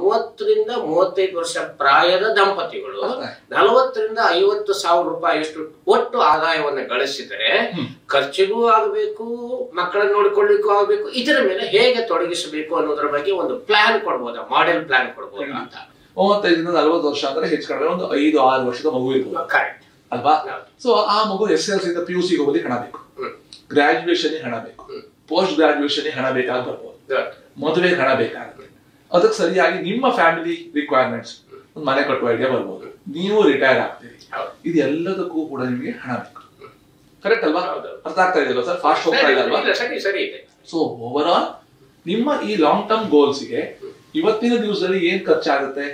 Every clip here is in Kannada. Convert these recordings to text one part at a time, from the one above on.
30-35 ವರ್ಷ ಪ್ರಾಯದ ದಂಪತಿಗಳು 40,000-50,000 ರೂಪಾಯಿಯಷ್ಟು ಒಟ್ಟು ಆದಾಯವನ್ನು ಗಳಿಸಿದರೆ ಖರ್ಚಿಗೂ ಆಗಬೇಕು, ಮಕ್ಕಳನ್ನು ನೋಡಿಕೊಳ್ಳಿಕ್ಕೂ ಆಗಬೇಕು, ಇದರ ಮೇಲೆ ಹೇಗೆ ತೊಡಗಿಸಬೇಕು ಅನ್ನೋದ್ರ ಬಗ್ಗೆ ಒಂದು ಪ್ಲಾನ್ ಕೊಡ್ಬೋದಾ, ಮಾಡೆಲ್ ಪ್ಲಾನ್ ಕೊಡ್ಬೋದಾ ಅಂತ. 35-40 ವರ್ಷ ಅಂದ್ರೆ ಹೆಚ್ಚು ಕಡಿಮೆ ಒಂದು 5-6 ವರ್ಷದ ಮಗು ಇರ್ಬೋದು ಅಲ್ವಾ? ಸೊ ಆ ಮಗು SSLC PUC ಹೋಗೋದಕ್ಕೆ ಹಣ ಬೇಕು, ಗ್ರಾಜುಯೇಷನ್ ಹಣ ಬೇಕು, ಪೋಸ್ಟ್ ಗ್ರಾಜುಯೇಷನ್ ಹಣ ಬೇಕಾಗಿ ಬರ್ಬೋದು, ಮದುವೆಗೆ ಹಣ ಬೇಕಾಗುತ್ತೆ. ಅದಕ್ಕೆ ಸರಿಯಾಗಿ ನಿಮ್ಮ ಫ್ಯಾಮಿಲಿ ರಿಕ್ವೈರ್ಮೆಂಟ್ಸ್, ಒಂದು ಮನೆ ಕಟ್ಟುವ ಐಡಿಯಾ ಬರ್ಬೋದು, ನೀವು ರಿಟೈರ್ ಆಗ್ತೀರಿ, ಇದೆಲ್ಲದಕ್ಕೂ ಕೂಡ ನಿಮಗೆ ಹಣ ಬೇಕು. ಕರೆಕ್ಟ್ ಅಲ್ವಾ? ಅರ್ಥ ಆಗ್ತಾ ಇದೆಯಲ್ಲ ಸರ್? ಫಾಸ್ಟ್ ಹೋಗ್ತಾ ಇದೆ ಅಲ್ವಾ? ಸೊ ಓವರ್ ಆಲ್ ನಿಮ್ಮ ಈ ಲಾಂಗ್ ಟರ್ಮ್ ಗೋಲ್ಸ್ಗೆ ಇವತ್ತಿನ ದಿವಸದಲ್ಲಿ ಏನ್ ಖರ್ಚಾಗುತ್ತೆ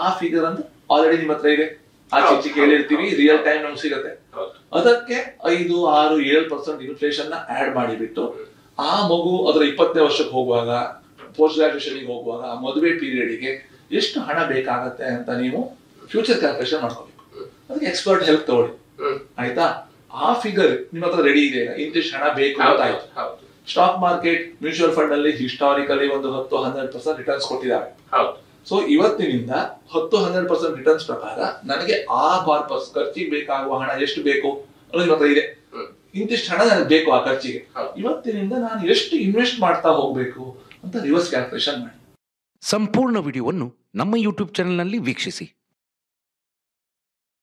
ಆ ಫಿಗರ್ ಅಂತ ಆಲ್ರೆಡಿ ನಿಮ್ಮ ಹತ್ರ ಇದೆ. ಆ ಚಿಚ್ಚಿ ಕೇಳಿರ್ತೀವಿ, ರಿಯಲ್ ಟೈಮ್ ನಮ್ಗೆ ಸಿಗುತ್ತೆ. ಅದಕ್ಕೆ 5-6-7% ಇನ್ಫ್ಲೇಷನ್ ನ ಆಡ್ ಮಾಡಿಬಿಟ್ಟು ಆ ಮಗು ಅದರ 20ನೇ ವರ್ಷಕ್ಕೆ ಹೋಗುವಾಗ, ಪೋಸ್ಟ್ ಗ್ರಾಜುಯೇಷನ್ ಹೋಗುವಾಗ, ಮದುವೆ ಪೀರಿಯಡ್ಗೆ ಎಷ್ಟು ಹಣ ಬೇಕಾಗತ್ತೆ ಅಂತ ನೀವು ಫ್ಯೂಚರ್ ಕ್ಯಾಲ್ಕುಲೇಷನ್ ಮಾಡ್ಕೋಬೇಕು. ಅದಕ್ಕೆ ಎಕ್ಸ್ಪರ್ಟ್ ಹೆಲ್ಪ್ ತಗೊಳ್ಳಿ, ಆಯ್ತಾ? ಆ ಫಿಗರ್ ನಿಮ್ಮ ಹತ್ರ ರೆಡಿ ಇದೆ, ಇಂತಿಷ್ಟು ಹಣ ಬೇಕು ಅಂತ ಆಯ್ತು. ಸ್ಟಾಕ್ ಮಾರ್ಕೆಟ್, ಮ್ಯೂಚುವಲ್ ಫಂಡ್ ಅಲ್ಲಿ ಹಿಸ್ಟಾರಿಕಲಿ ಒಂದು 10-12% ರಿಟರ್ನ್ಸ್ ಕೊಟ್ಟಿದ್ದಾರೆ. ಸೊ ಇವತ್ತಿನಿಂದ 10-12% ರಿಟರ್ನ್ಸ್ ಪ್ರಕಾರ ನನಗೆ ಆ ಪರ್ಪಸ್ ಖರ್ಚಿಗೆ ಬೇಕಾಗುವ ಹಣ ಎಷ್ಟು ಬೇಕು ಅನ್ನೋದು ನಿಮ್ಮ ಹತ್ರ ಇದೆ. ಇಂತಿಷ್ಟು ಹಣ ನನಗೆ ಬೇಕು ಆ ಖರ್ಚಿಗೆ, ಇವತ್ತಿನಿಂದ ನಾನು ಎಷ್ಟು ಇನ್ವೆಸ್ಟ್ ಮಾಡ್ತಾ ಹೋಗ್ಬೇಕು ಅಂತ ರಿವರ್ಸ್ ಕ್ಯಾಲ್ಕುಲೇಷನ್ ಮಾಡಿ. ಸಂಪೂರ್ಣ ವಿಡಿಯೋವನ್ನು ನಮ್ಮ ಯೂಟ್ಯೂಬ್ ಚಾನೆಲ್ನಲ್ಲಿ ವೀಕ್ಷಿಸಿ.